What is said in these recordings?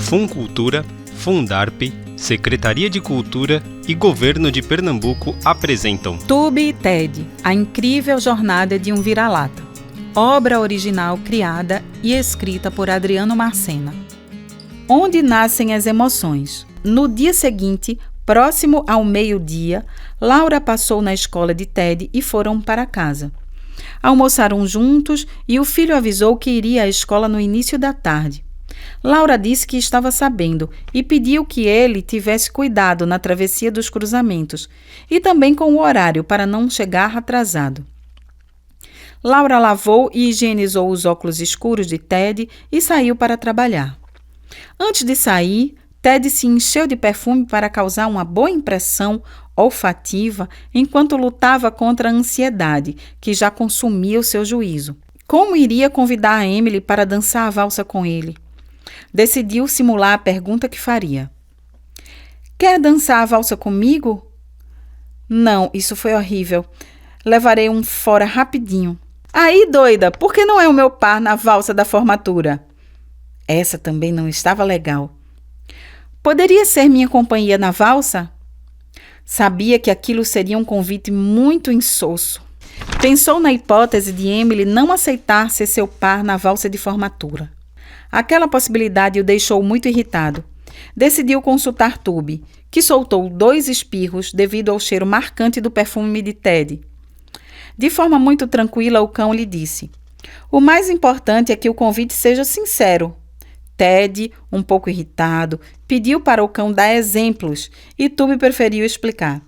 Funcultura, Fundarp, Secretaria de Cultura e Governo de Pernambuco apresentam Tube e Ted, a incrível jornada de um vira-lata. Obra original criada e escrita por Adriano Marcena. Onde nascem as emoções? No dia seguinte, próximo ao meio-dia, Laura passou na escola de Ted e foram para casa. Almoçaram juntos e o filho avisou que iria à escola no início da tarde. Laura disse que estava sabendo e pediu que ele tivesse cuidado na travessia dos cruzamentos e também com o horário para não chegar atrasado. Laura lavou e higienizou os óculos escuros de Ted e saiu para trabalhar. Antes de sair, Ted se encheu de perfume para causar uma boa impressão olfativa enquanto lutava contra a ansiedade, que já consumia o seu juízo. Como iria convidar a Emily para dançar a valsa com ele? Decidiu simular a pergunta que faria. Quer dançar a valsa comigo? Não, isso foi horrível. Levarei um fora rapidinho. Aí, doida, por que não é o meu par na valsa da formatura? Essa também não estava legal. Poderia ser minha companhia na valsa? Sabia que aquilo seria um convite muito insosso. Pensou na hipótese de Emily não aceitar ser seu par na valsa de formatura. Aquela possibilidade o deixou muito irritado. Decidiu consultar Tube, que soltou 2 espirros devido ao cheiro marcante do perfume de Ted. De forma muito tranquila, o cão lhe disse: o mais importante é que o convite seja sincero. Ted, um pouco irritado, pediu para o cão dar exemplos e Tube preferiu explicar.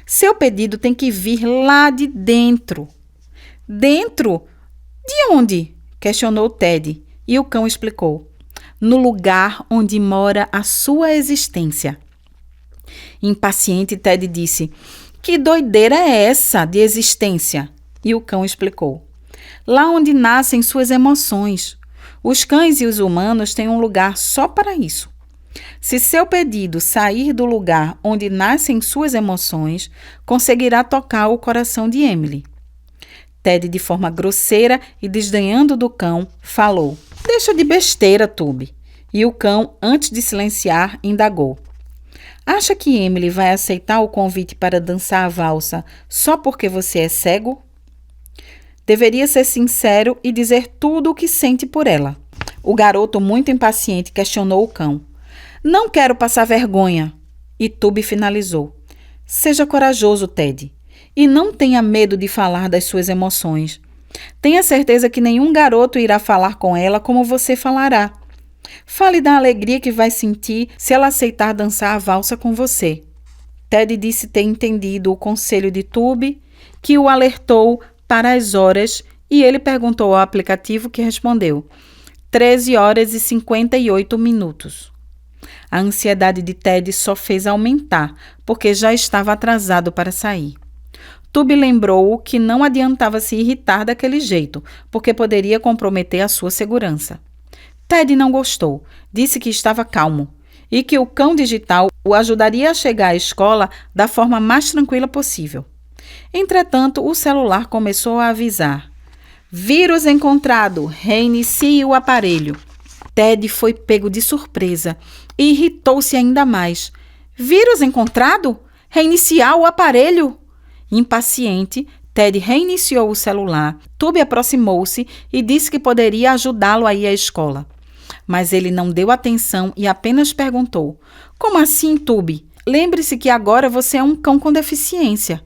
Seu pedido tem que vir lá de dentro. Dentro? De onde? Questionou Ted e o cão explicou. No lugar onde mora a sua existência. Impaciente, Ted disse: que doideira é essa de existência? E o cão explicou. Lá onde nascem suas emoções. Os cães e os humanos têm um lugar só para isso. Se seu pedido sair do lugar onde nascem suas emoções, conseguirá tocar o coração de Emily. Ted, de forma grosseira e desdenhando do cão, falou: deixa de besteira, Tube. E o cão, antes de silenciar, indagou: acha que Emily vai aceitar o convite para dançar a valsa só porque você é cego? Deveria ser sincero e dizer tudo o que sente por ela. O garoto, muito impaciente, questionou o cão. Não quero passar vergonha. E Tube finalizou. Seja corajoso, Ted. E não tenha medo de falar das suas emoções. Tenha certeza que nenhum garoto irá falar com ela como você falará. Fale da alegria que vai sentir se ela aceitar dançar a valsa com você. Ted disse ter entendido o conselho de Tube, que o alertou para as horas, e ele perguntou ao aplicativo, que respondeu 13h58. A ansiedade de Ted só fez aumentar, porque já estava atrasado para sair. Tube lembrou que não adiantava se irritar daquele jeito, porque poderia comprometer a sua segurança. Ted não gostou, disse que estava calmo e que o cão digital o ajudaria a chegar à escola da forma mais tranquila possível. Entretanto, o celular começou a avisar. Vírus encontrado, reinicie o aparelho. Ted foi pego de surpresa e irritou-se ainda mais. Vírus encontrado? Reiniciar o aparelho? Impaciente, Ted reiniciou o celular. Tube aproximou-se e disse que poderia ajudá-lo a ir à escola. Mas ele não deu atenção e apenas perguntou: como assim, Tube? Lembre-se que agora você é um cão com deficiência.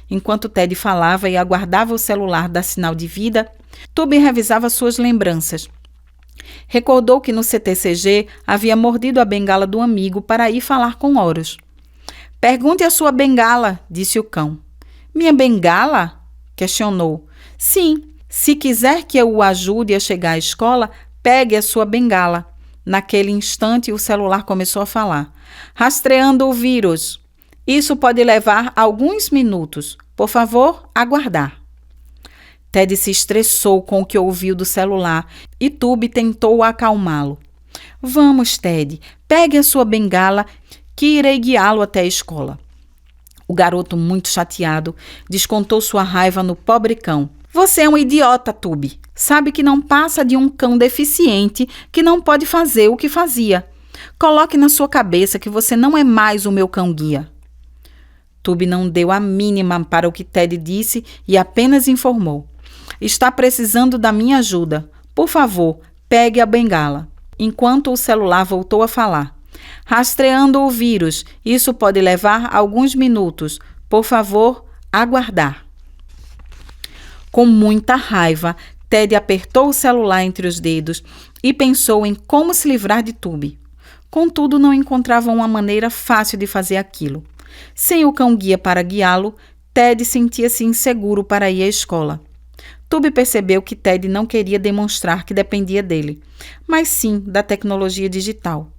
Enquanto Ted falava e aguardava o celular dar sinal de vida, Tube revisava suas lembranças. Recordou que no CTCG havia mordido a bengala do amigo para ir falar com Horus. Pergunte a sua bengala, disse o cão. Minha bengala? Questionou. Sim, se quiser que eu o ajude a chegar à escola, pegue a sua bengala. Naquele instante, o celular começou a falar. Rastreando o vírus. Isso pode levar alguns minutos. Por favor, aguardar. Ted se estressou com o que ouviu do celular e Tube tentou acalmá-lo. Vamos, Ted, pegue a sua bengala que irei guiá-lo até a escola. O garoto, muito chateado, descontou sua raiva no pobre cão. Você é um idiota, Tube. Sabe que não passa de um cão deficiente que não pode fazer o que fazia. Coloque na sua cabeça que você não é mais o meu cão-guia. Tube não deu a mínima para o que Ted disse e apenas informou: está precisando da minha ajuda. Por favor, pegue a bengala. Enquanto o celular voltou a falar: rastreando o vírus. Isso pode levar alguns minutos. Por favor, aguardar. Com muita raiva, Ted apertou o celular entre os dedos e pensou em como se livrar de Tube. Contudo, não encontrava uma maneira fácil de fazer aquilo. Sem o cão-guia para guiá-lo, Ted sentia-se inseguro para ir à escola. Tube percebeu que Ted não queria demonstrar que dependia dele, mas sim da tecnologia digital.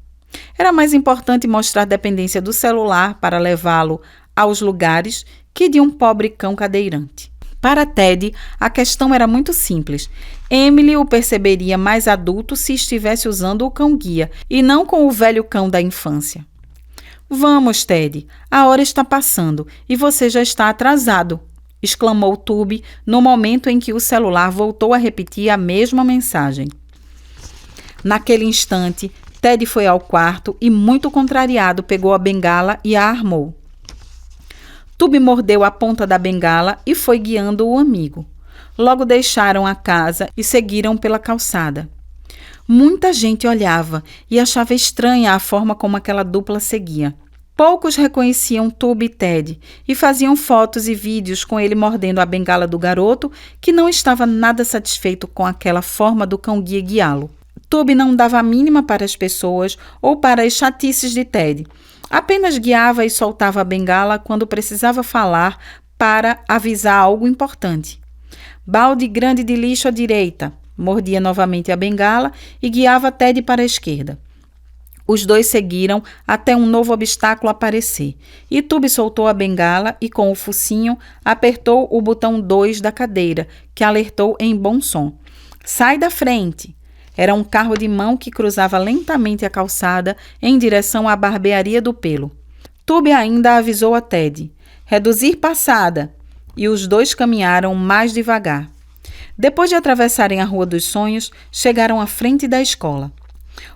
Era mais importante mostrar dependência do celular para levá-lo aos lugares que de um pobre cão cadeirante. Para Ted, a questão era muito simples. Emily o perceberia mais adulto se estivesse usando o cão-guia e não com o velho cão da infância. Vamos, Ted, a hora está passando e você já está atrasado, exclamou Tube no momento em que o celular voltou a repetir a mesma mensagem. Naquele instante, Ted foi ao quarto e, muito contrariado, pegou a bengala e a armou. Tube mordeu a ponta da bengala e foi guiando o amigo. Logo deixaram a casa e seguiram pela calçada. Muita gente olhava e achava estranha a forma como aquela dupla seguia. Poucos reconheciam Tube e Ted e faziam fotos e vídeos com ele mordendo a bengala do garoto, que não estava nada satisfeito com aquela forma do cão-guia guiá-lo. Tube não dava a mínima para as pessoas ou para as chatices de Ted. Apenas guiava e soltava a bengala quando precisava falar para avisar algo importante. Balde grande de lixo à direita. Mordia novamente a bengala e guiava Ted para a esquerda. Os dois seguiram até um novo obstáculo aparecer, e Tube soltou a bengala e, com o focinho, apertou o botão 2 da cadeira, que alertou em bom som. Sai da frente! Era um carro de mão que cruzava lentamente a calçada em direção à barbearia do pelo. Tube ainda avisou a Ted: reduzir passada! E os dois caminharam mais devagar. Depois de atravessarem a Rua dos Sonhos, chegaram à frente da escola.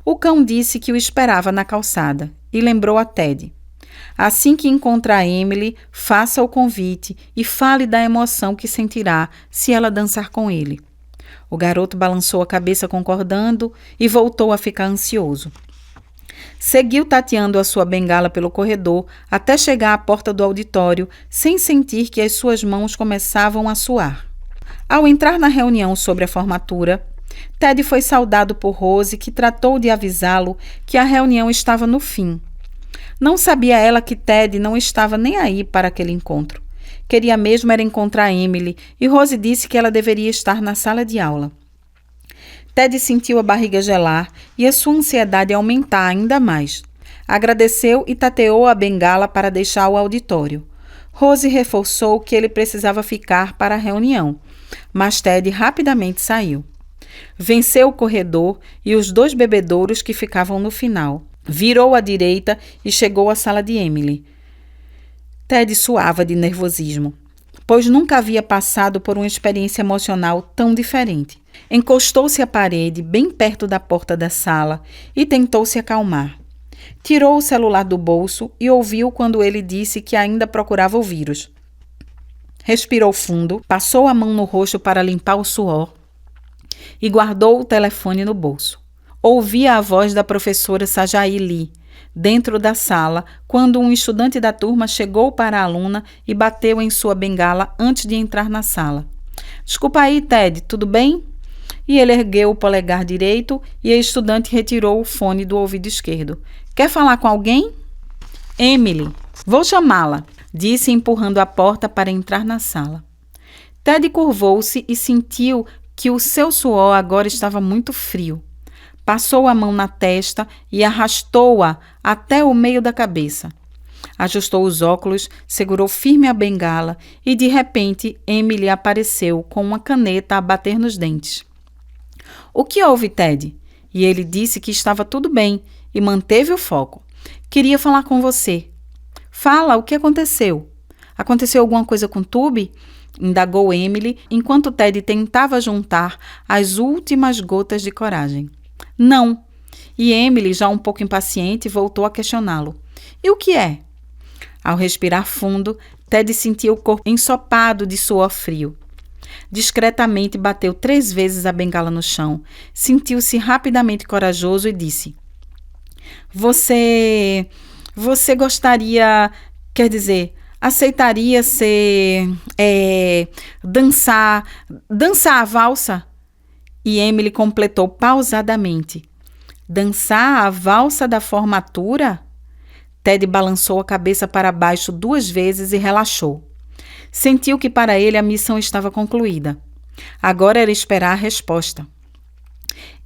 O cão disse que o esperava na calçada e lembrou a Ted: assim que encontrar Emily, faça o convite e fale da emoção que sentirá se ela dançar com ele. O garoto balançou a cabeça concordando e voltou a ficar ansioso. Seguiu tateando a sua bengala pelo corredor até chegar à porta do auditório, sem sentir que as suas mãos começavam a suar. Ao entrar na reunião sobre a formatura, Ted foi saudado por Rose, que tratou de avisá-lo que a reunião estava no fim. Não sabia ela que Ted não estava nem aí para aquele encontro. Queria mesmo era encontrar Emily, e Rose disse que ela deveria estar na sala de aula. Ted sentiu a barriga gelar e a sua ansiedade aumentar ainda mais. Agradeceu e tateou a bengala para deixar o auditório. Rose reforçou que ele precisava ficar para a reunião, mas Ted rapidamente saiu. Venceu o corredor e os 2 bebedouros que ficavam no final. Virou à direita e chegou à sala de Emily. Ted suava de nervosismo, pois nunca havia passado por uma experiência emocional tão diferente. Encostou-se à parede, bem perto da porta da sala, e tentou se acalmar. Tirou o celular do bolso e ouviu quando ele disse que ainda procurava o vírus. Respirou fundo, passou a mão no rosto para limpar o suor e guardou o telefone no bolso. Ouvia a voz da professora Sajai Lee dentro da sala quando um estudante da turma chegou para a aluna e bateu em sua bengala antes de entrar na sala. Desculpa aí, Ted, tudo bem? E ele ergueu o polegar direito e a estudante retirou o fone do ouvido esquerdo. Quer falar com alguém? Emily, vou chamá-la, disse empurrando a porta para entrar na sala. Ted curvou-se e sentiu que o seu suor agora estava muito frio. Passou a mão na testa e arrastou-a até o meio da cabeça. Ajustou os óculos, segurou firme a bengala e, de repente, Emily apareceu com uma caneta a bater nos dentes. O que houve, Ted? E ele disse que estava tudo bem e manteve o foco. Queria falar com você. Fala, o que aconteceu? Aconteceu alguma coisa com Tube? Indagou Emily, enquanto Ted tentava juntar as últimas gotas de coragem. Não, E Emily, já um pouco impaciente, voltou a questioná-lo. E o que é? Ao respirar fundo, Ted sentiu o corpo ensopado de suor frio. Discretamente bateu 3 vezes a bengala no chão, sentiu-se rapidamente corajoso e disse: Você gostaria, quer dizer, aceitaria dançar a valsa? E Emily completou pausadamente: Dançar a valsa da formatura? Ted balançou a cabeça para baixo 2 vezes e relaxou. Sentiu que para ele a missão estava concluída. Agora era esperar a resposta.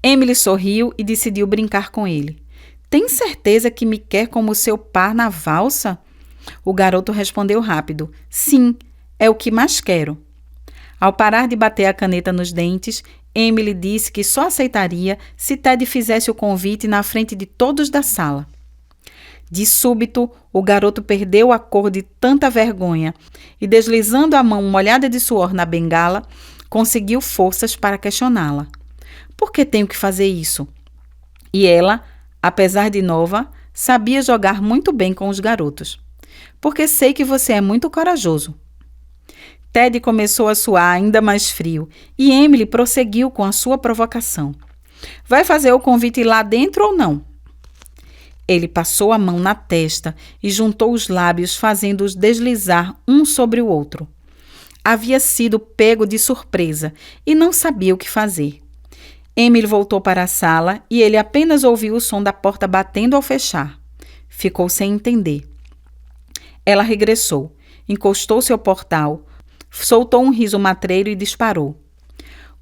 Emily sorriu e decidiu brincar com ele. Tem certeza que me quer como seu par na valsa? O garoto respondeu rápido. Sim, é o que mais quero. Ao parar de bater a caneta nos dentes, Emily disse que só aceitaria se Ted fizesse o convite na frente de todos da sala. De súbito, o garoto perdeu a cor de tanta vergonha e, deslizando a mão molhada de suor na bengala, conseguiu forças para questioná-la. Por que tenho que fazer isso? E ela, apesar de nova, sabia jogar muito bem com os garotos. Porque sei que você é muito corajoso. Ted começou a suar ainda mais frio e Emily prosseguiu com a sua provocação. Vai fazer o convite lá dentro ou não? Ele passou a mão na testa e juntou os lábios, fazendo-os deslizar um sobre o outro. Havia sido pego de surpresa e não sabia o que fazer. Emily voltou para a sala e ele apenas ouviu o som da porta batendo ao fechar. Ficou sem entender. Ela regressou, encostou-se ao portal, soltou um riso matreiro e disparou.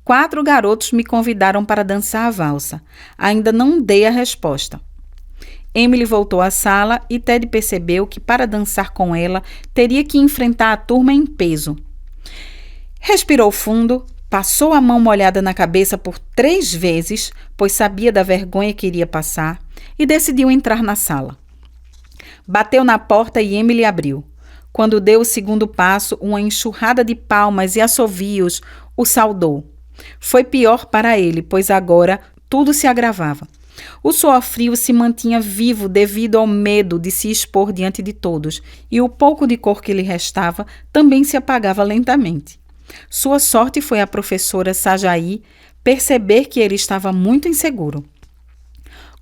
4 garotos me convidaram para dançar a valsa. Ainda não dei a resposta. Emily voltou à sala e Ted percebeu que para dançar com ela teria que enfrentar a turma em peso. Respirou fundo, passou a mão molhada na cabeça por 3 vezes, pois sabia da vergonha que iria passar, e decidiu entrar na sala. Bateu na porta e Emily abriu. Quando deu o segundo passo, uma enxurrada de palmas e assovios o saudou. Foi pior para ele, pois agora tudo se agravava. O suor frio se mantinha vivo devido ao medo de se expor diante de todos, e o pouco de cor que lhe restava também se apagava lentamente. Sua sorte foi a professora Sajaí perceber que ele estava muito inseguro.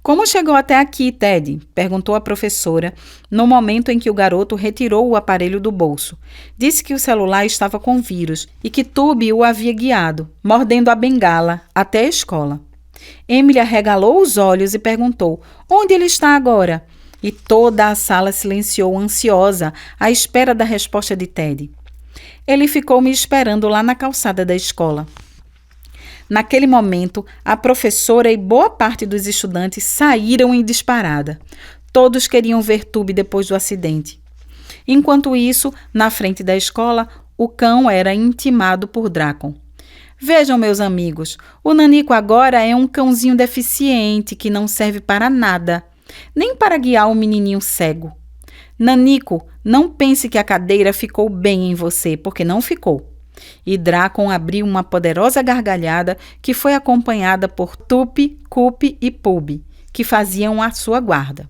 Como chegou até aqui, Ted? Perguntou a professora, no momento em que o garoto retirou o aparelho do bolso. Disse que o celular estava com vírus e que Tubby o havia guiado, mordendo a bengala, até a escola. Emily arregalou os olhos e perguntou: onde ele está agora? E toda a sala silenciou ansiosa, à espera da resposta de Ted. Ele ficou me esperando lá na calçada da escola. Naquele momento, a professora e boa parte dos estudantes saíram em disparada. Todos queriam ver Tubby depois do acidente. Enquanto isso, na frente da escola, o cão era intimado por Drácon. Vejam, meus amigos, o Nanico agora é um cãozinho deficiente que não serve para nada, nem para guiar um menininho cego. Nanico, não pense que a cadeira ficou bem em você, porque não ficou. E Drácon abriu uma poderosa gargalhada que foi acompanhada por Tupi, Cupi e Pubi, que faziam a sua guarda.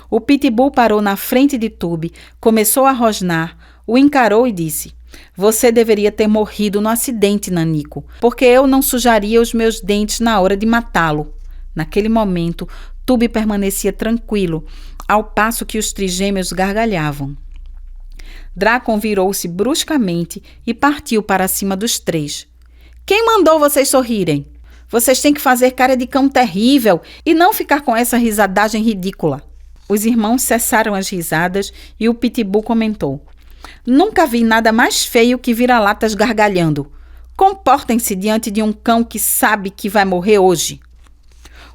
O Pitbull parou na frente de Tubby, começou a rosnar, o encarou e disse: Você deveria ter morrido no acidente, Nanico, porque eu não sujaria os meus dentes na hora de matá-lo. Naquele momento, Tubby permanecia tranquilo, ao passo que os trigêmeos gargalhavam. Drácon virou-se bruscamente e partiu para cima dos 3. Quem mandou vocês sorrirem? Vocês têm que fazer cara de cão terrível e não ficar com essa risadagem ridícula. Os irmãos cessaram as risadas e o Pitbull comentou: Nunca vi nada mais feio que vira-latas gargalhando. Comportem-se diante de um cão que sabe que vai morrer hoje.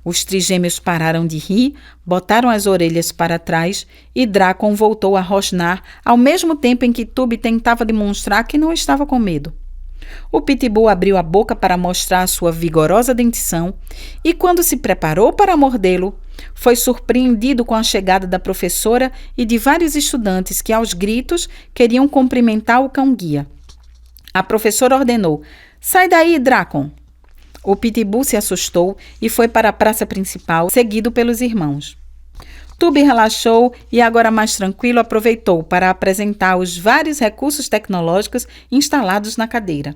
Os trigêmeos pararam de rir, botaram as orelhas para trás e Drácon voltou a rosnar ao mesmo tempo em que Tubby tentava demonstrar que não estava com medo. O Pitbull abriu a boca para mostrar a sua vigorosa dentição e, quando se preparou para mordê-lo, foi surpreendido com a chegada da professora e de vários estudantes que, aos gritos, queriam cumprimentar o cão-guia. A professora ordenou: Sai daí, Drácon! O pitbull se assustou e foi para a praça principal, seguido pelos irmãos. Tube relaxou e, agora mais tranquilo, aproveitou para apresentar os vários recursos tecnológicos instalados na cadeira.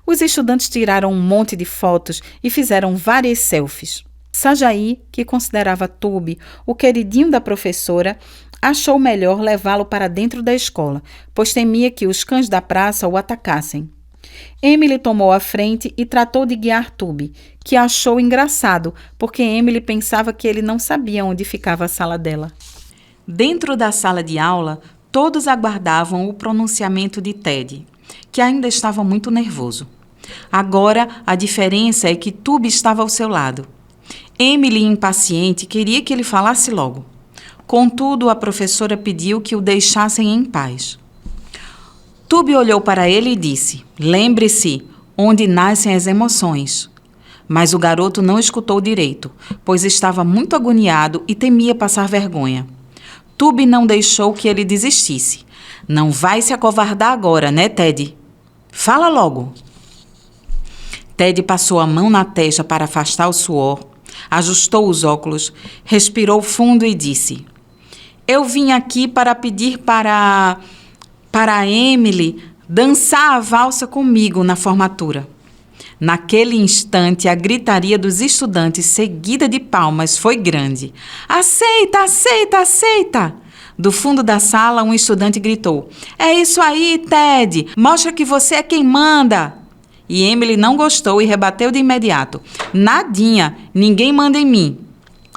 Os estudantes tiraram um monte de fotos e fizeram várias selfies. Sajaí, que considerava Tube o queridinho da professora, achou melhor levá-lo para dentro da escola, pois temia que os cães da praça o atacassem. Emily tomou a frente e tratou de guiar Tube, que achou engraçado, porque Emily pensava que ele não sabia onde ficava a sala dela. Dentro da sala de aula, todos aguardavam o pronunciamento de Ted, que ainda estava muito nervoso. Agora, a diferença é que Tube estava ao seu lado. Emily, impaciente, queria que ele falasse logo. Contudo, a professora pediu que o deixassem em paz. Tube olhou para ele e disse: "Lembre-se, onde nascem as emoções." Mas o garoto não escutou direito, pois estava muito agoniado e temia passar vergonha. Tube não deixou que ele desistisse. "Não vai se acovardar agora, né, Ted? Fala logo." Ted passou a mão na testa para afastar o suor, ajustou os óculos, respirou fundo e disse: "Eu vim aqui para pedir para Emily dançar a valsa comigo na formatura." Naquele instante, a gritaria dos estudantes, seguida de palmas, foi grande. "Aceita, aceita, aceita!" Do fundo da sala, um estudante gritou: "É isso aí, Ted! Mostra que você é quem manda!" E Emily não gostou e rebateu de imediato: "Nadinha! Ninguém manda em mim!"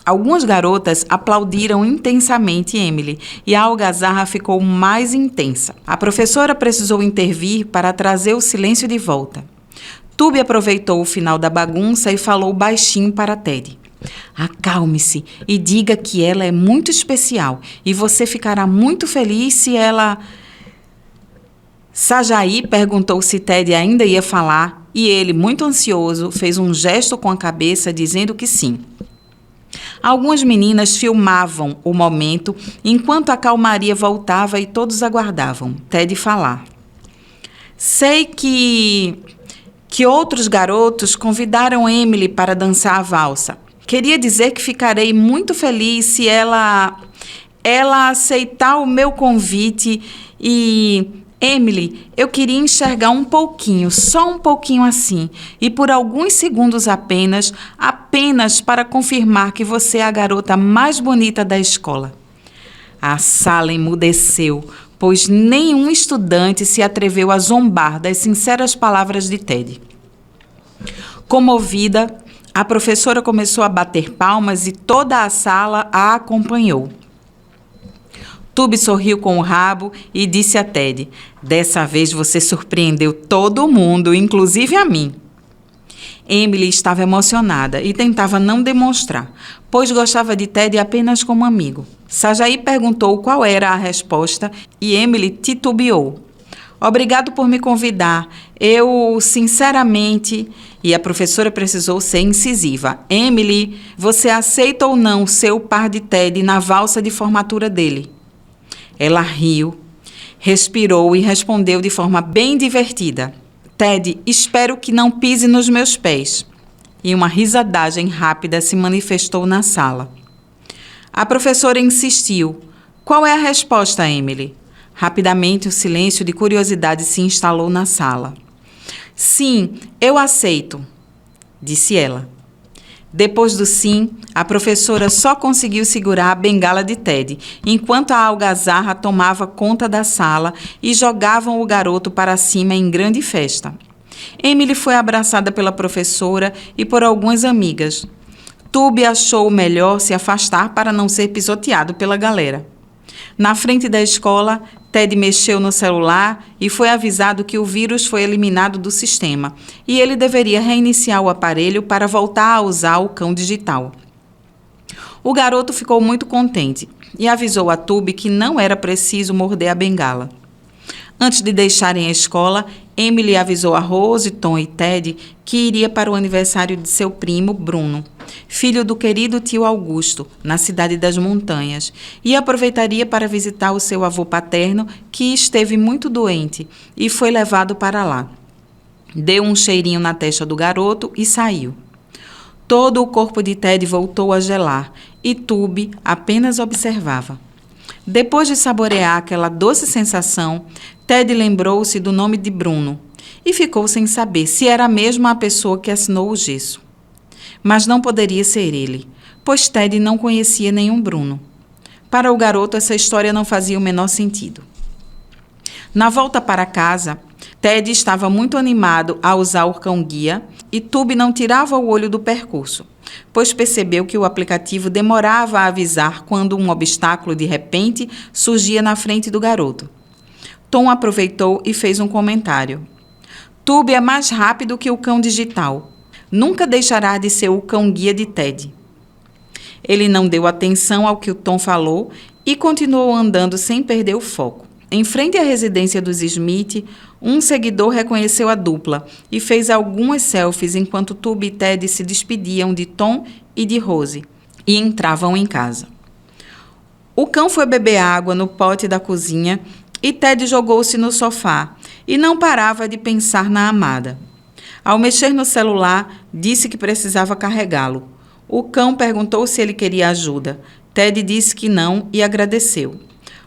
Algumas garotas aplaudiram intensamente Emily e a algazarra ficou mais intensa. A professora precisou intervir para trazer o silêncio de volta. Tube aproveitou o final da bagunça e falou baixinho para Ted: "Acalme-se e diga que ela é muito especial e você ficará muito feliz se ela..." Sajaí perguntou se Ted ainda ia falar e ele, muito ansioso, fez um gesto com a cabeça dizendo que sim. Algumas meninas filmavam o momento enquanto a calmaria voltava e todos aguardavam Ted falar. "Sei que outros garotos convidaram Emily para dançar a valsa. Queria dizer que ficarei muito feliz se ela aceitar o meu convite e... Emily, eu queria enxergar um pouquinho, só um pouquinho assim, e por alguns segundos apenas para confirmar que você é a garota mais bonita da escola." A sala emudeceu, pois nenhum estudante se atreveu a zombar das sinceras palavras de Ted. Comovida, a professora começou a bater palmas e toda a sala a acompanhou. Tube sorriu com o rabo e disse a Ted: "Dessa vez você surpreendeu todo mundo, inclusive a mim." Emily estava emocionada e tentava não demonstrar, pois gostava de Ted apenas como amigo. Sajaí perguntou qual era a resposta e Emily titubeou. "Obrigado por me convidar. Eu, sinceramente..." E a professora precisou ser incisiva. "Emily, você aceita ou não ser o par de Ted na valsa de formatura dele?" Ela riu, respirou e respondeu de forma bem divertida: "Ted, espero que não pise nos meus pés." E uma risadagem rápida se manifestou na sala. A professora insistiu: "Qual é a resposta, Emily?" Rapidamente, o silêncio de curiosidade se instalou na sala. "Sim, eu aceito", disse ela. Depois do sim, a professora só conseguiu segurar a bengala de Ted, enquanto a algazarra tomava conta da sala e jogavam o garoto para cima em grande festa. Emily foi abraçada pela professora e por algumas amigas. Tube achou melhor se afastar para não ser pisoteado pela galera. Na frente da escola, Ted mexeu no celular e foi avisado que o vírus foi eliminado do sistema e ele deveria reiniciar o aparelho para voltar a usar o cão digital. O garoto ficou muito contente e avisou a Tube que não era preciso morder a bengala. Antes de deixarem a escola, Emily avisou a Rose, Tom e Ted que iria para o aniversário de seu primo, Bruno, filho do querido tio Augusto, na cidade das montanhas, e aproveitaria para visitar o seu avô paterno, que esteve muito doente e foi levado para lá. Deu um cheirinho na testa do garoto e saiu. Todo o corpo de Ted voltou a gelar e Tube apenas observava. Depois de saborear aquela doce sensação, Ted lembrou-se do nome de Bruno e ficou sem saber se era mesmo a pessoa que assinou o gesso. Mas não poderia ser ele, pois Ted não conhecia nenhum Bruno. Para o garoto, essa história não fazia o menor sentido. Na volta para casa, Ted estava muito animado a usar o cão-guia e Tube não tirava o olho do percurso, pois percebeu que o aplicativo demorava a avisar quando um obstáculo de repente surgia na frente do garoto. Tom aproveitou e fez um comentário. Tube é mais rápido que o cão digital. Nunca deixará de ser o cão-guia de Ted. Ele não deu atenção ao que o Tom falou e continuou andando sem perder o foco. Em frente à residência dos Smith, um seguidor reconheceu a dupla e fez algumas selfies enquanto Tube e Ted se despediam de Tom e de Rose e entravam em casa. O cão foi beber água no pote da cozinha e Ted jogou-se no sofá e não parava de pensar na amada. Ao mexer no celular, disse que precisava carregá-lo. O cão perguntou se ele queria ajuda. Ted disse que não e agradeceu.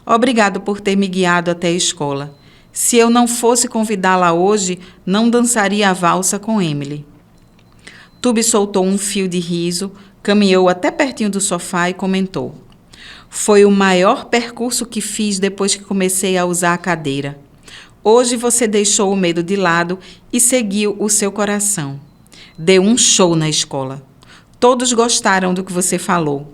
Obrigado por ter me guiado até a escola. Se eu não fosse convidá-la hoje, não dançaria a valsa com Emily. Tube soltou um fio de riso, caminhou até pertinho do sofá e comentou. Foi o maior percurso que fiz depois que comecei a usar a cadeira. Hoje você deixou o medo de lado e seguiu o seu coração. Deu um show na escola. Todos gostaram do que você falou.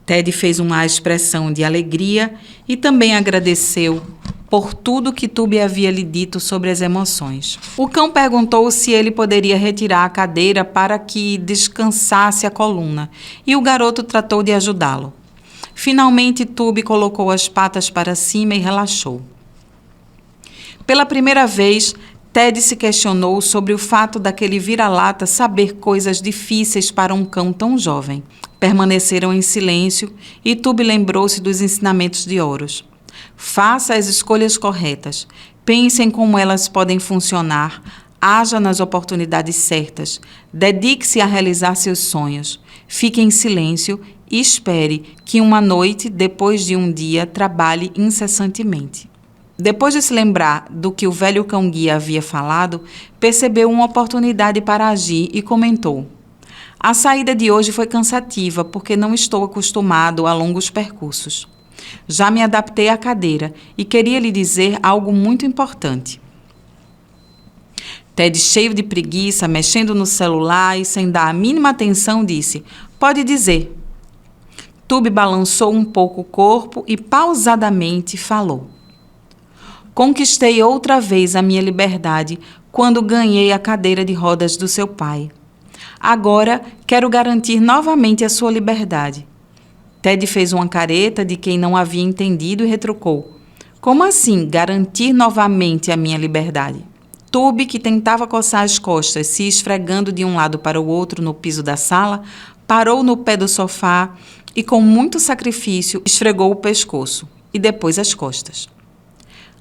Ted fez uma expressão de alegria e também agradeceu por tudo que Tube havia lhe dito sobre as emoções. O cão perguntou se ele poderia retirar a cadeira para que descansasse a coluna, e o garoto tratou de ajudá-lo. Finalmente, Tube colocou as patas para cima e relaxou. Pela primeira vez, Ted se questionou sobre o fato daquele vira-lata saber coisas difíceis para um cão tão jovem. Permaneceram em silêncio e Tube lembrou-se dos ensinamentos de Horus. Faça as escolhas corretas, pense em como elas podem funcionar, haja nas oportunidades certas, dedique-se a realizar seus sonhos, fique em silêncio e espere que uma noite, depois de um dia, trabalhe incessantemente. Depois de se lembrar do que o velho cão-guia havia falado, percebeu uma oportunidade para agir e comentou. A saída de hoje foi cansativa porque não estou acostumado a longos percursos. Já me adaptei à cadeira e queria lhe dizer algo muito importante. Ted, cheio de preguiça, mexendo no celular e sem dar a mínima atenção, disse, pode dizer. Tube balançou um pouco o corpo e pausadamente falou. Conquistei outra vez a minha liberdade quando ganhei a cadeira de rodas do seu pai. Agora quero garantir novamente a sua liberdade. Ted fez uma careta de quem não havia entendido e retrucou. Como assim garantir novamente a minha liberdade? Tube, que tentava coçar as costas, se esfregando de um lado para o outro no piso da sala, parou no pé do sofá e, com muito sacrifício, esfregou o pescoço e depois as costas.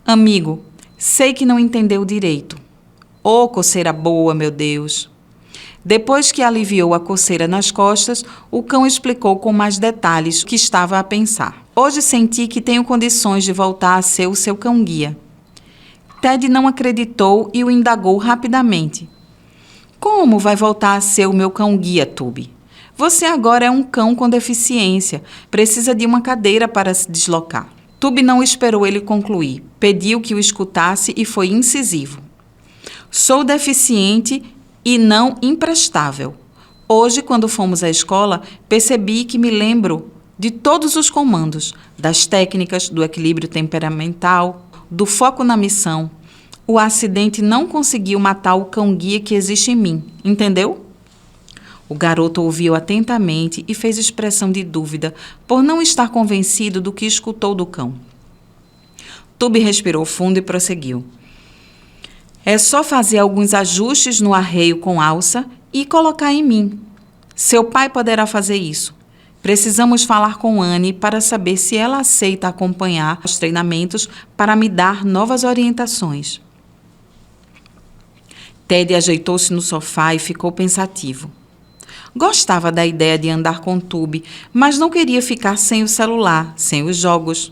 Amigo, sei que não entendeu direito. Oh, coceira boa, meu Deus! Depois que aliviou a coceira nas costas, o cão explicou com mais detalhes o que estava a pensar. Hoje senti que tenho condições de voltar a ser o seu cão-guia. Ted não acreditou e o indagou rapidamente. Como vai voltar a ser o meu cão-guia, Tube? Você agora é um cão com deficiência, precisa de uma cadeira para se deslocar. Tube não esperou ele concluir, pediu que o escutasse e foi incisivo. Sou deficiente e não imprestável. Hoje, quando fomos à escola, percebi que me lembro de todos os comandos, das técnicas, do equilíbrio temperamental, do foco na missão. O acidente não conseguiu matar o cão-guia que existe em mim, entendeu? O garoto ouviu atentamente e fez expressão de dúvida por não estar convencido do que escutou do cão. Tube respirou fundo e prosseguiu. É só fazer alguns ajustes no arreio com alça e colocar em mim. Seu pai poderá fazer isso. Precisamos falar com Anne para saber se ela aceita acompanhar os treinamentos para me dar novas orientações. Ted ajeitou-se no sofá e ficou pensativo. Gostava da ideia de andar com Tube, mas não queria ficar sem o celular, sem os jogos.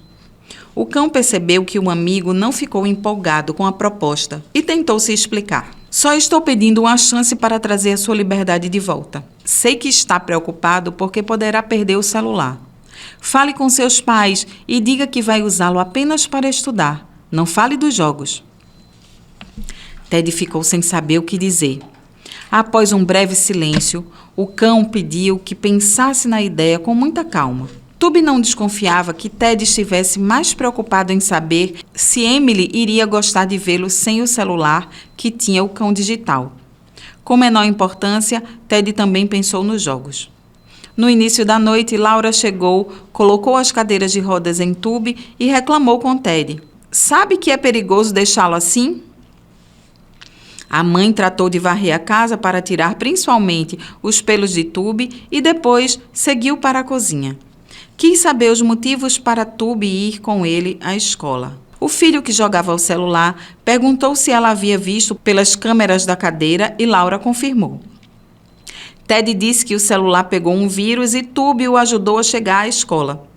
O cão percebeu que o amigo não ficou empolgado com a proposta e tentou se explicar. Só estou pedindo uma chance para trazer a sua liberdade de volta. Sei que está preocupado porque poderá perder o celular. Fale com seus pais e diga que vai usá-lo apenas para estudar. Não fale dos jogos. Ted ficou sem saber o que dizer. Após um breve silêncio, o cão pediu que pensasse na ideia com muita calma. Tube não desconfiava que Ted estivesse mais preocupado em saber se Emily iria gostar de vê-lo sem o celular que tinha o cão digital. Com menor importância, Ted também pensou nos jogos. No início da noite, Laura chegou, colocou as cadeiras de rodas em Tube e reclamou com Ted. Sabe que é perigoso deixá-lo assim? A mãe tratou de varrer a casa para tirar principalmente os pelos de Tube e depois seguiu para a cozinha. Quis saber os motivos para Tube ir com ele à escola. O filho, que jogava ao celular, perguntou se ela havia visto pelas câmeras da cadeira e Laura confirmou. Ted disse que o celular pegou um vírus e Tube o ajudou a chegar à escola.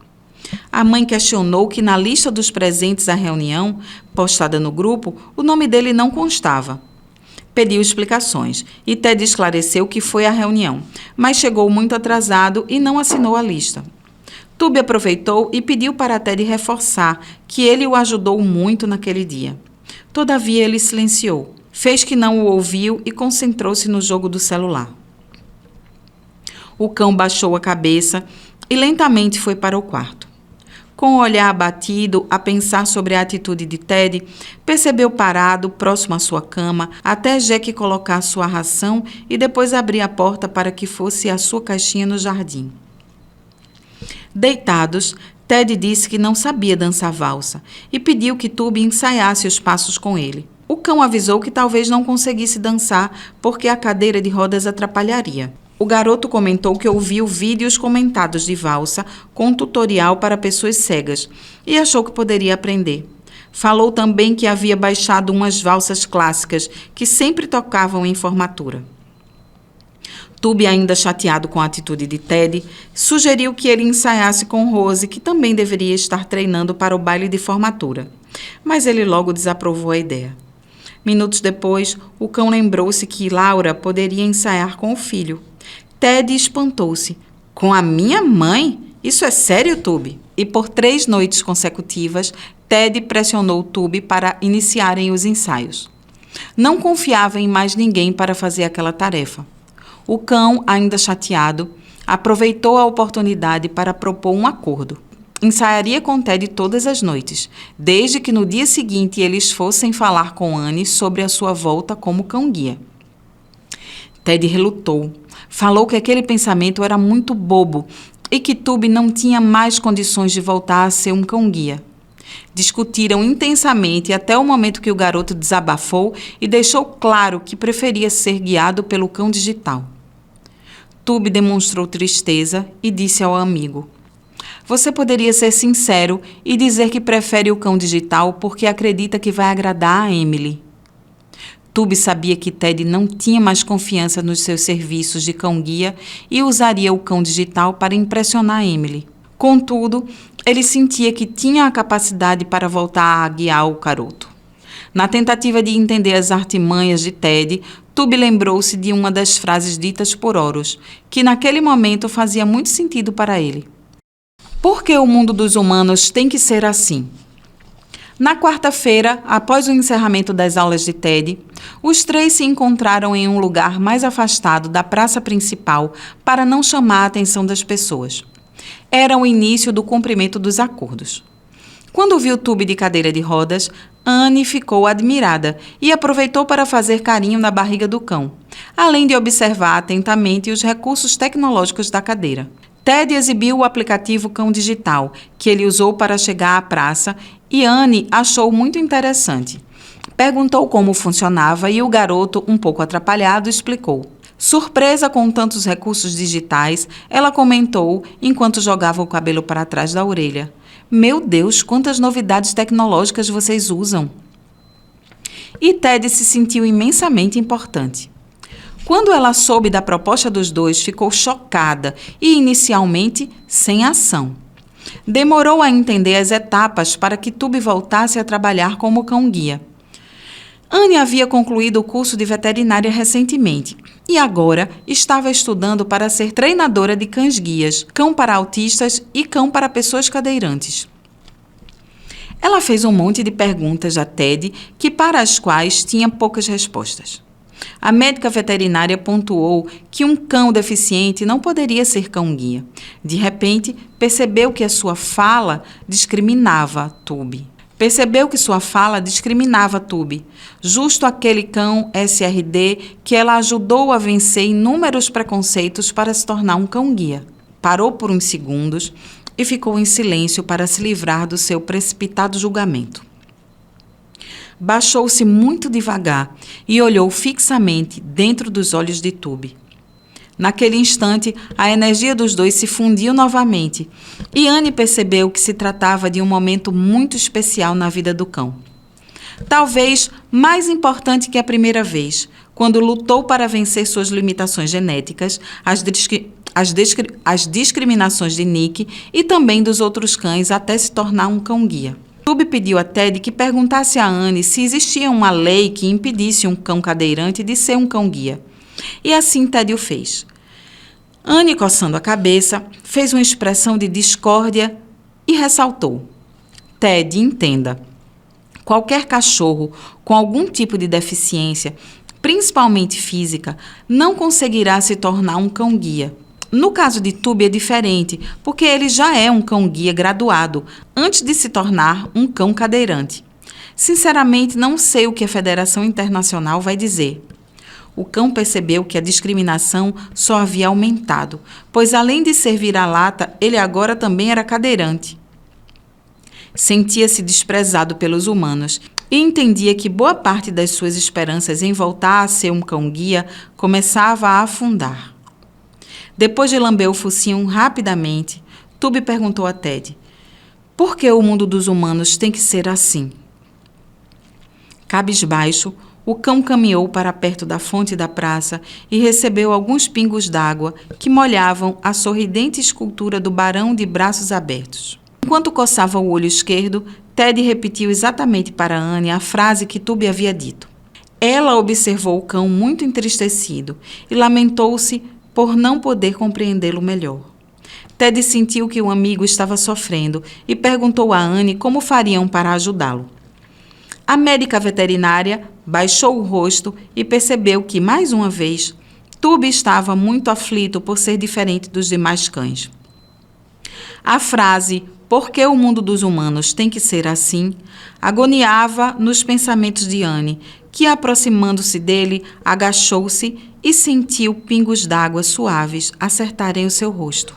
A mãe questionou que na lista dos presentes à reunião, postada no grupo, o nome dele não constava. Pediu explicações e Ted esclareceu que foi à reunião, mas chegou muito atrasado e não assinou a lista. Tube aproveitou e pediu para Ted reforçar que ele o ajudou muito naquele dia. Todavia, ele silenciou, fez que não o ouviu e concentrou-se no jogo do celular. O cão baixou a cabeça e lentamente foi para o quarto. Com o olhar abatido a pensar sobre a atitude de Ted, percebeu parado, próximo à sua cama, até Jack colocar sua ração e depois abrir a porta para que fosse à sua caixinha no jardim. Deitados, Ted disse que não sabia dançar valsa e pediu que Tube ensaiasse os passos com ele. O cão avisou que talvez não conseguisse dançar porque a cadeira de rodas atrapalharia. O garoto comentou que ouviu vídeos comentados de valsa com tutorial para pessoas cegas e achou que poderia aprender. Falou também que havia baixado umas valsas clássicas que sempre tocavam em formatura. Tube, ainda chateado com a atitude de Ted, sugeriu que ele ensaiasse com Rose, que também deveria estar treinando para o baile de formatura. Mas ele logo desaprovou a ideia. Minutos depois, o cão lembrou-se que Laura poderia ensaiar com o filho. Ted espantou-se. Com a minha mãe? Isso é sério, Tube? E por 3 noites consecutivas, Ted pressionou Tube para iniciarem os ensaios. Não confiava em mais ninguém para fazer aquela tarefa. O cão, ainda chateado, aproveitou a oportunidade para propor um acordo. Ensaiaria com Ted todas as noites, desde que no dia seguinte eles fossem falar com Anne sobre a sua volta como cão-guia. Ted relutou. Falou que aquele pensamento era muito bobo e que Tube não tinha mais condições de voltar a ser um cão-guia. Discutiram intensamente até o momento que o garoto desabafou e deixou claro que preferia ser guiado pelo cão digital. Tube demonstrou tristeza e disse ao amigo: "Você poderia ser sincero e dizer que prefere o cão digital porque acredita que vai agradar a Emily." Tube sabia que Ted não tinha mais confiança nos seus serviços de cão-guia e usaria o cão digital para impressionar Emily. Contudo, ele sentia que tinha a capacidade para voltar a guiar o garoto. Na tentativa de entender as artimanhas de Ted, Tube lembrou-se de uma das frases ditas por Horus, que naquele momento fazia muito sentido para ele. Por que o mundo dos humanos tem que ser assim? Na quarta-feira, após o encerramento das aulas de Ted, os 3 se encontraram em um lugar mais afastado da praça principal para não chamar a atenção das pessoas. Era o início do cumprimento dos acordos. Quando viu Tube de cadeira de rodas, Anne ficou admirada e aproveitou para fazer carinho na barriga do cão, além de observar atentamente os recursos tecnológicos da cadeira. Ted exibiu o aplicativo Cão Digital, que ele usou para chegar à praça, e Anne achou muito interessante. Perguntou como funcionava e o garoto, um pouco atrapalhado, explicou. Surpresa com tantos recursos digitais, ela comentou enquanto jogava o cabelo para trás da orelha: "Meu Deus, quantas novidades tecnológicas vocês usam!" e Ted se sentiu imensamente importante. Quando ela soube da proposta dos dois, ficou chocada e, inicialmente, sem ação. Demorou a entender as etapas para que Tubby voltasse a trabalhar como cão-guia. Anne havia concluído o curso de veterinária recentemente e agora estava estudando para ser treinadora de cães-guias, cão para autistas e cão para pessoas cadeirantes. Ela fez um monte de perguntas a Ted, para as quais tinha poucas respostas. A médica veterinária pontuou que um cão deficiente não poderia ser cão-guia. De repente, percebeu que sua fala discriminava Tubby. Justo aquele cão SRD que ela ajudou a vencer inúmeros preconceitos para se tornar um cão-guia. Parou por uns segundos e ficou em silêncio para se livrar do seu precipitado julgamento. Baixou-se muito devagar e olhou fixamente dentro dos olhos de Tubby. Naquele instante, a energia dos dois se fundiu novamente e Anne percebeu que se tratava de um momento muito especial na vida do cão. Talvez mais importante que a primeira vez, quando lutou para vencer suas limitações genéticas, as discriminações de Nick e também dos outros cães até se tornar um cão-guia. Tubby pediu a Ted que perguntasse a Anne se existia uma lei que impedisse um cão cadeirante de ser um cão-guia. E assim Ted o fez. Anne, coçando a cabeça, fez uma expressão de discórdia e ressaltou: Ted, entenda. Qualquer cachorro com algum tipo de deficiência, principalmente física, não conseguirá se tornar um cão-guia. No caso de Tubby é diferente, porque ele já é um cão-guia graduado, antes de se tornar um cão cadeirante. Sinceramente, não sei o que a Federação Internacional vai dizer. O cão percebeu que a discriminação só havia aumentado, pois além de ser vira-lata, ele agora também era cadeirante. Sentia-se desprezado pelos humanos e entendia que boa parte das suas esperanças em voltar a ser um cão-guia começava a afundar. Depois de lamber o focinho rapidamente, Tubby perguntou a Ted: por que o mundo dos humanos tem que ser assim? Cabisbaixo, o cão caminhou para perto da fonte da praça e recebeu alguns pingos d'água que molhavam a sorridente escultura do barão de braços abertos. Enquanto coçava o olho esquerdo, Ted repetiu exatamente para Anne a frase que Tubby havia dito. Ela observou o cão muito entristecido e lamentou-se por não poder compreendê-lo melhor. Ted sentiu que o amigo estava sofrendo e perguntou a Anne como fariam para ajudá-lo. A médica veterinária baixou o rosto e percebeu que, mais uma vez, Tubby estava muito aflito por ser diferente dos demais cães. A frase "por que o mundo dos humanos tem que ser assim?" agoniava nos pensamentos de Anne, que, aproximando-se dele, agachou-se e sentiu pingos d'água suaves acertarem o seu rosto.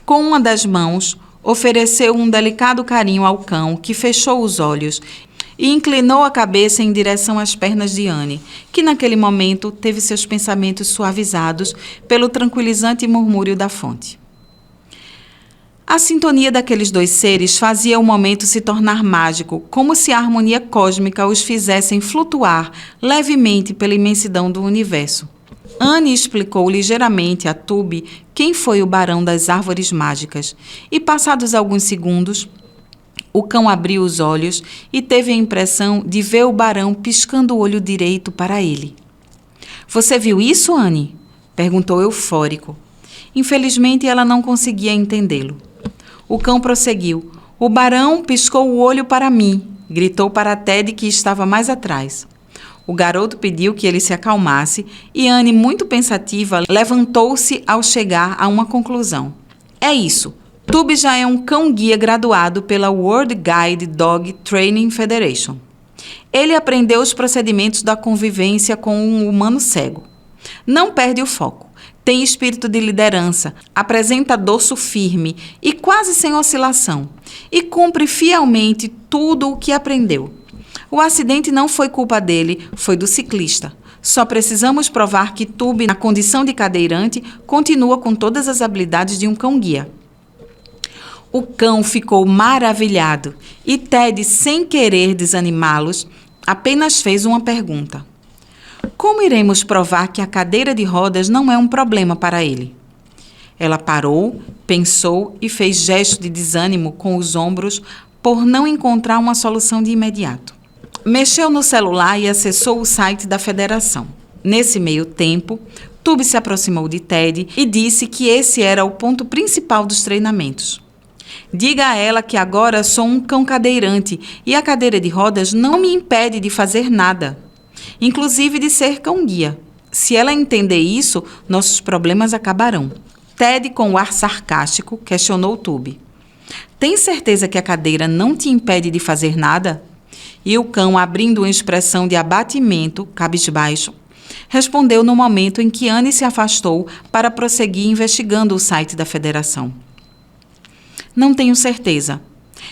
Com uma das mãos, ofereceu um delicado carinho ao cão, que fechou os olhos e inclinou a cabeça em direção às pernas de Anne, que naquele momento teve seus pensamentos suavizados pelo tranquilizante murmúrio da fonte. A sintonia daqueles dois seres fazia o momento se tornar mágico, como se a harmonia cósmica os fizessem flutuar levemente pela imensidão do universo. Anne explicou ligeiramente a Tubby quem foi o Barão das Árvores Mágicas, e passados alguns segundos, o cão abriu os olhos e teve a impressão de ver o barão piscando o olho direito para ele. "Você viu isso, Anne?" perguntou eufórico. Infelizmente, ela não conseguia entendê-lo. O cão prosseguiu. "O barão piscou o olho para mim", gritou para Ted, que estava mais atrás. O garoto pediu que ele se acalmasse e Anne, muito pensativa, levantou-se ao chegar a uma conclusão. "É isso. Tubby já é um cão-guia graduado pela World Guide Dog Training Federation. Ele aprendeu os procedimentos da convivência com um humano cego. Não perde o foco. Tem espírito de liderança, apresenta dorso firme e quase sem oscilação, e cumpre fielmente tudo o que aprendeu. O acidente não foi culpa dele, foi do ciclista. Só precisamos provar que Tubby, na condição de cadeirante, continua com todas as habilidades de um cão-guia." O cão ficou maravilhado e Ted, sem querer desanimá-los, Apenas fez uma pergunta: como iremos provar que a cadeira de rodas não é um problema para ele? Ela parou, pensou e fez gesto de desânimo com os ombros por não encontrar uma solução de imediato. Mexeu no celular e acessou o site da federação. Nesse meio tempo, Tube se aproximou de Ted e disse que esse era o ponto principal dos treinamentos. Diga a ela que agora sou um cão cadeirante e a cadeira de rodas não me impede de fazer nada, inclusive de ser cão-guia. Se ela entender isso, nossos problemas acabarão. Ted, com o ar sarcástico, questionou Tube. Tem certeza que a cadeira não te impede de fazer nada? E o cão, abrindo uma expressão de abatimento, cabisbaixo, respondeu no momento em que Anne se afastou para prosseguir investigando o site da federação. Não tenho certeza.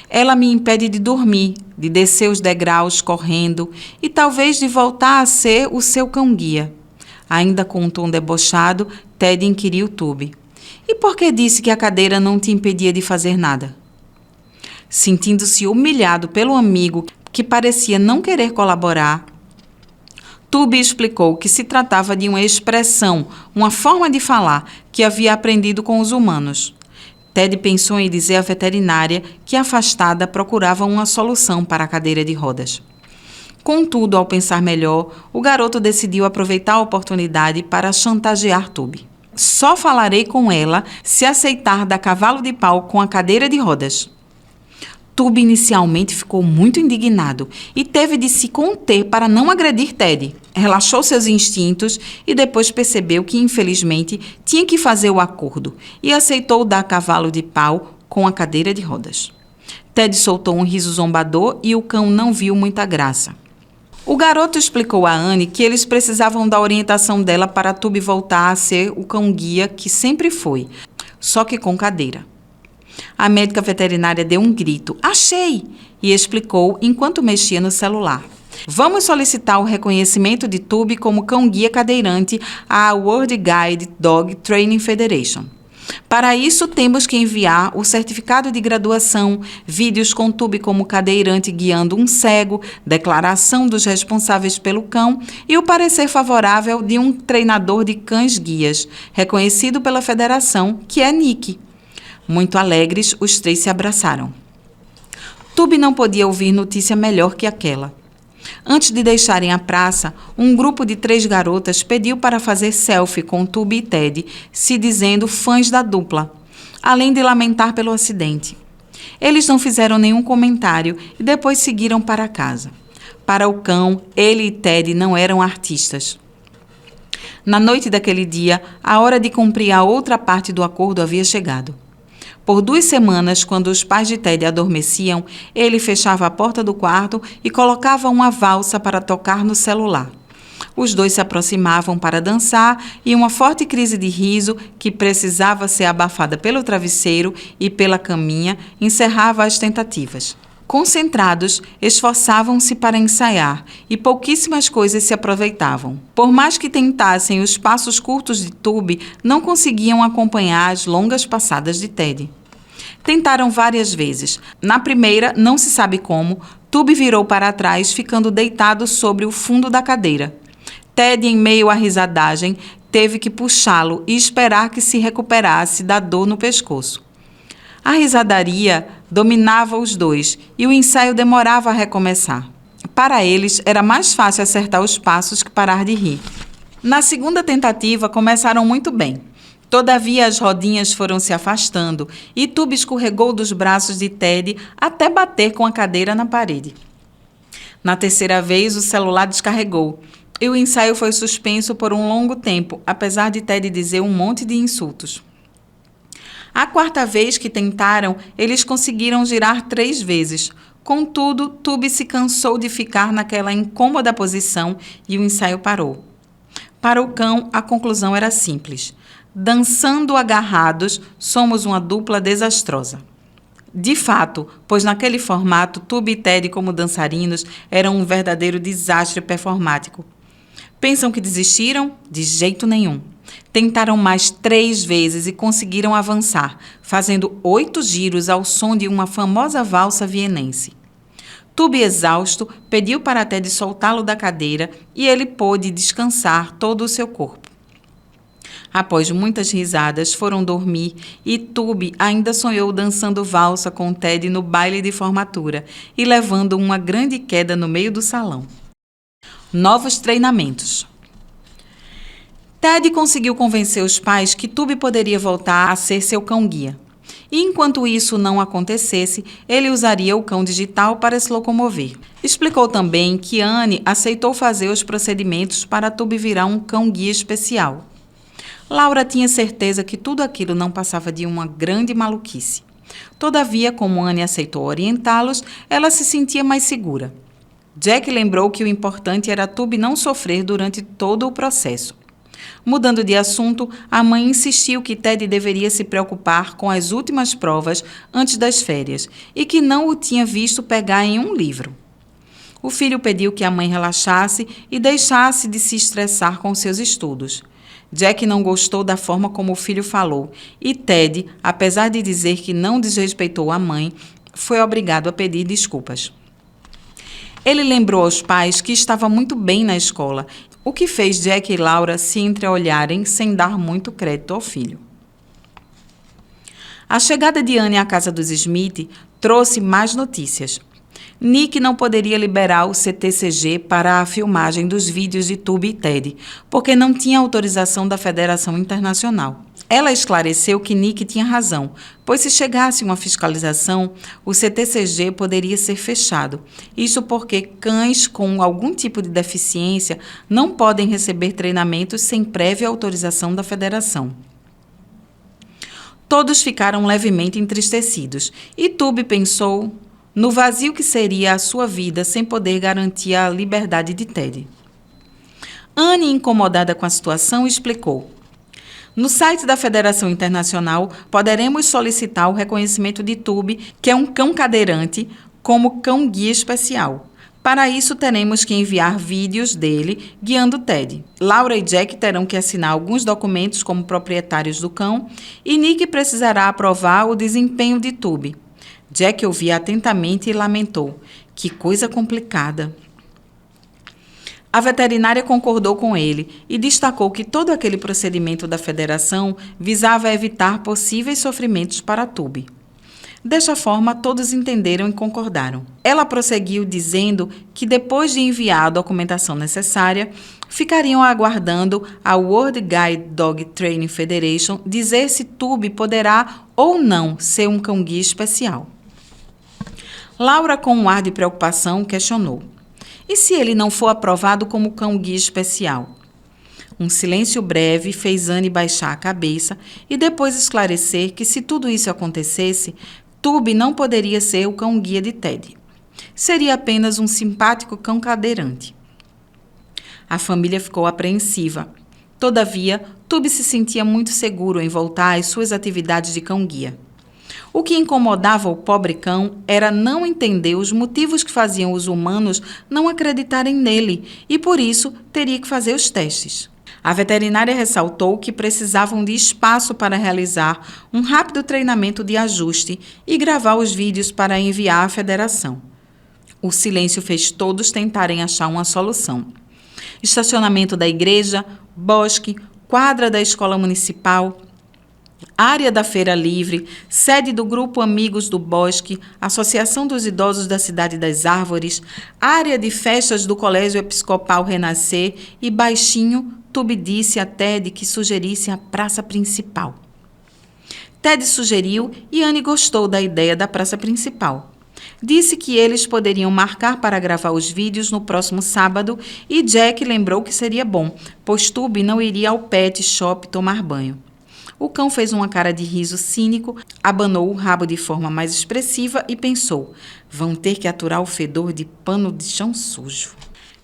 Ela me impede de dormir, de descer os degraus correndo e talvez de voltar a ser o seu cão-guia. Ainda com um tom debochado, Ted inquiriu Tube. E por que disse que a cadeira não te impedia de fazer nada? Sentindo-se humilhado pelo amigo que parecia não querer colaborar, Tube explicou que se tratava de uma expressão, uma forma de falar que havia aprendido com os humanos. Ted pensou em dizer à veterinária que, afastada, procurava uma solução para a cadeira de rodas. Contudo, ao pensar melhor, o garoto decidiu aproveitar a oportunidade para chantagear Tube. Só falarei com ela se aceitar dar cavalo de pau com a cadeira de rodas. Tube inicialmente ficou muito indignado e teve de se conter para não agredir Ted. Relaxou seus instintos e depois percebeu que, infelizmente, tinha que fazer o acordo e aceitou dar cavalo de pau com a cadeira de rodas. Ted soltou um riso zombador e o cão não viu muita graça. O garoto explicou a Anne que eles precisavam da orientação dela para Tube voltar a ser o cão-guia que sempre foi, só que com cadeira. A médica veterinária deu um grito, "Achei!" e explicou enquanto mexia no celular. Vamos solicitar o reconhecimento de Tube como cão-guia cadeirante à World Guide Dog Training Federation. Para isso, temos que enviar o certificado de graduação, vídeos com Tube como cadeirante guiando um cego, declaração dos responsáveis pelo cão e o parecer favorável de um treinador de cães-guias, reconhecido pela federação, que é Nick. Muito alegres, os três se abraçaram. Tube não podia ouvir notícia melhor que aquela. Antes de deixarem a praça, um grupo de 3 garotas pediu para fazer selfie com Tube e Ted, se dizendo fãs da dupla, além de lamentar pelo acidente. Eles não fizeram nenhum comentário e depois seguiram para casa. Para o cão, ele e Ted não eram artistas. Na noite daquele dia, a hora de cumprir a outra parte do acordo havia chegado. Por 2 semanas, quando os pais de Ted adormeciam, ele fechava a porta do quarto e colocava uma valsa para tocar no celular. Os dois se aproximavam para dançar e uma forte crise de riso, que precisava ser abafada pelo travesseiro e pela caminha, encerrava as tentativas. Concentrados, esforçavam-se para ensaiar e pouquíssimas coisas se aproveitavam. Por mais que tentassem, os passos curtos de Tube não conseguiam acompanhar as longas passadas de Ted. Tentaram várias vezes. Na primeira, não se sabe como, Tube virou para trás, ficando deitado sobre o fundo da cadeira. Ted, em meio à risadagem, teve que puxá-lo e esperar que se recuperasse da dor no pescoço. A risadaria dominava os dois e o ensaio demorava a recomeçar. Para eles, era mais fácil acertar os passos que parar de rir. Na segunda tentativa, começaram muito bem. Todavia, as rodinhas foram se afastando e Tube escorregou dos braços de Ted até bater com a cadeira na parede. Na terceira vez, o celular descarregou e o ensaio foi suspenso por um longo tempo, apesar de Ted dizer um monte de insultos. A quarta vez que tentaram, eles conseguiram girar 3 vezes. Contudo, Tube se cansou de ficar naquela incômoda posição e o ensaio parou. Para o cão, a conclusão era simples. Dançando agarrados, somos uma dupla desastrosa. De fato, pois naquele formato, Tube e Ted como dançarinos eram um verdadeiro desastre performático. Pensam que desistiram? De jeito nenhum. Tentaram mais 3 vezes e conseguiram avançar, fazendo 8 giros ao som de uma famosa valsa vienense. Tube, exausto, pediu para Ted soltá-lo da cadeira e ele pôde descansar todo o seu corpo. Após muitas risadas, foram dormir e Tube ainda sonhou dançando valsa com Ted no baile de formatura e levando uma grande queda no meio do salão. Novos treinamentos. Ted conseguiu convencer os pais que Tube poderia voltar a ser seu cão-guia. E enquanto isso não acontecesse, ele usaria o cão digital para se locomover. Explicou também que Anne aceitou fazer os procedimentos para Tube virar um cão-guia especial. Laura tinha certeza que tudo aquilo não passava de uma grande maluquice. Todavia, como Anne aceitou orientá-los, ela se sentia mais segura. Jack lembrou que o importante era Tube não sofrer durante todo o processo. Mudando de assunto, a mãe insistiu que Ted deveria se preocupar com as últimas provas antes das férias e que não o tinha visto pegar em um livro. O filho pediu que a mãe relaxasse e deixasse de se estressar com seus estudos. Jack não gostou da forma como o filho falou e Ted, apesar de dizer que não desrespeitou a mãe, foi obrigado a pedir desculpas. Ele lembrou aos pais que estava muito bem na escola, o que fez Jack e Laura se entreolharem sem dar muito crédito ao filho. A chegada de Anne à casa dos Smith trouxe mais notícias. Nick não poderia liberar o CTCG para a filmagem dos vídeos de Tube e Ted, porque não tinha autorização da Federação Internacional. Ela esclareceu que Nick tinha razão, pois se chegasse uma fiscalização, o CTCG poderia ser fechado. Isso porque cães com algum tipo de deficiência não podem receber treinamentos sem prévia autorização da federação. Todos ficaram levemente entristecidos e Tube pensou no vazio que seria a sua vida sem poder garantir a liberdade de Ted. Anne, incomodada com a situação, explicou: no site da Federação Internacional, poderemos solicitar o reconhecimento de Tube, que é um cão cadeirante, como cão-guia especial. Para isso, teremos que enviar vídeos dele guiando Ted. Laura e Jack terão que assinar alguns documentos como proprietários do cão e Nick precisará aprovar o desempenho de Tube. Jack ouvia atentamente e lamentou: que coisa complicada. A veterinária concordou com ele e destacou que todo aquele procedimento da federação visava evitar possíveis sofrimentos para Tube. Desta forma, todos entenderam e concordaram. Ela prosseguiu dizendo que depois de enviar a documentação necessária, ficariam aguardando a World Guide Dog Training Federation dizer se Tube poderá ou não ser um cão-guia especial. Laura, com um ar de preocupação, questionou: e se ele não for aprovado como cão-guia especial? Um silêncio breve fez Anne baixar a cabeça e depois esclarecer que, se tudo isso acontecesse, Tube não poderia ser o cão-guia de Ted. Seria apenas um simpático cão cadeirante. A família ficou apreensiva. Todavia, Tube se sentia muito seguro em voltar às suas atividades de cão-guia. O que incomodava o pobre cão era não entender os motivos que faziam os humanos não acreditarem nele e, por isso, teria que fazer os testes. A veterinária ressaltou que precisavam de espaço para realizar um rápido treinamento de ajuste e gravar os vídeos para enviar à federação. O silêncio fez todos tentarem achar uma solução. Estacionamento da igreja, bosque, quadra da escola municipal, área da Feira Livre, sede do Grupo Amigos do Bosque, Associação dos Idosos da Cidade das Árvores, área de festas do Colégio Episcopal Renascer e baixinho, Tube disse a Ted que sugerisse a praça principal. Ted sugeriu e Anne gostou da ideia da praça principal. Disse que eles poderiam marcar para gravar os vídeos no próximo sábado e Jack lembrou que seria bom, pois Tube não iria ao pet shop tomar banho. O cão fez uma cara de riso cínico, abanou o rabo de forma mais expressiva e pensou: vão ter que aturar o fedor de pano de chão sujo.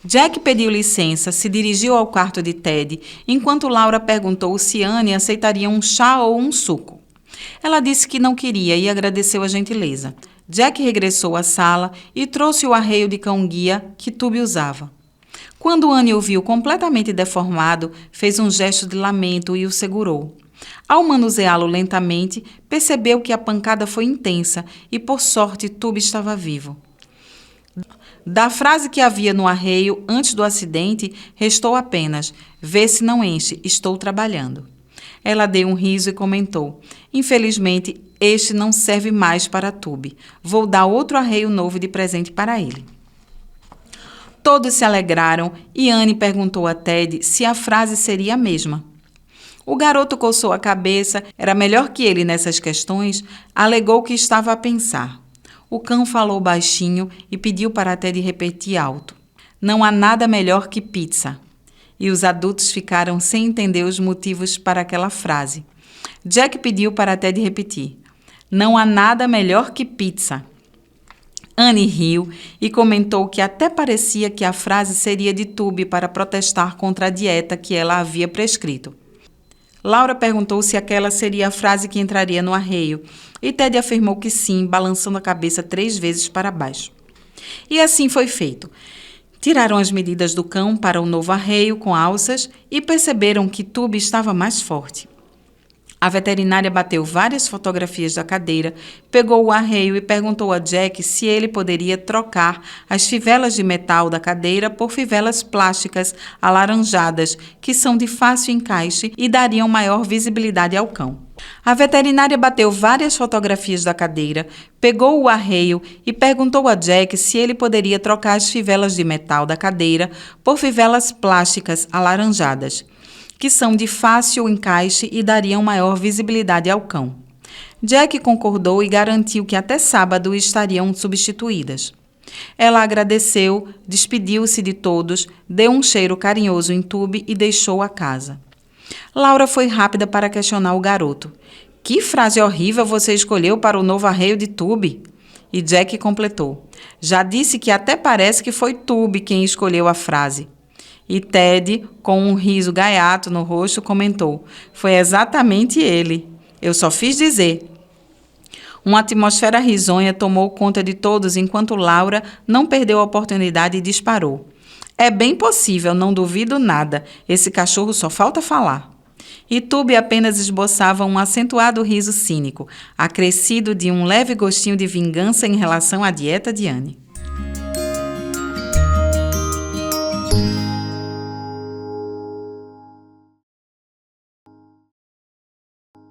Jack pediu licença, se dirigiu ao quarto de Ted, enquanto Laura perguntou se Anne aceitaria um chá ou um suco. Ela disse que não queria e agradeceu a gentileza. Jack regressou à sala e trouxe o arreio de cão-guia que Tube usava. Quando Anne o viu completamente deformado, fez um gesto de lamento e o segurou. Ao manuseá-lo lentamente, percebeu que a pancada foi intensa e, por sorte, Tube estava vivo. Da frase que havia no arreio antes do acidente, restou apenas: vê se não enche, estou trabalhando. Ela deu um riso e comentou: infelizmente, este não serve mais para Tube. Vou dar outro arreio novo de presente para ele. Todos se alegraram e Anne perguntou a Ted se a frase seria a mesma. O garoto coçou a cabeça, era melhor que ele nessas questões, alegou que estava a pensar. O cão falou baixinho e pediu para Ted repetir alto: não há nada melhor que pizza. E os adultos ficaram sem entender os motivos para aquela frase. Jack pediu para Ted repetir: não há nada melhor que pizza. Anne riu e comentou que até parecia que a frase seria de Tube para protestar contra a dieta que ela havia prescrito. Laura perguntou se aquela seria a frase que entraria no arreio, e Ted afirmou que sim, balançando a cabeça 3 vezes para baixo. E assim foi feito. Tiraram as medidas do cão para o novo arreio com alças e perceberam que Tube estava mais forte. A veterinária bateu várias fotografias da cadeira, pegou o arreio e perguntou a Jack se ele poderia trocar as fivelas de metal da cadeira por fivelas plásticas alaranjadas, que são de fácil encaixe e dariam maior visibilidade ao cão. A veterinária bateu várias fotografias da cadeira, pegou o arreio e perguntou a Jack se ele poderia trocar as fivelas de metal da cadeira por fivelas plásticas alaranjadas, que são de fácil encaixe e dariam maior visibilidade ao cão. Jack concordou e garantiu que até sábado estariam substituídas. Ela agradeceu, despediu-se de todos, deu um cheiro carinhoso em Tube e deixou a casa. Laura foi rápida para questionar o garoto. Que frase horrível você escolheu para o novo arreio de Tube? E Jack completou: já disse que até parece que foi Tube quem escolheu a frase. E Ted, com um riso gaiato no rosto, comentou: foi exatamente ele. Eu só fiz dizer. Uma atmosfera risonha tomou conta de todos enquanto Laura não perdeu a oportunidade e disparou: é bem possível, não duvido nada. Esse cachorro só falta falar. E Tube apenas esboçava um acentuado riso cínico, acrescido de um leve gostinho de vingança em relação à dieta de Anne.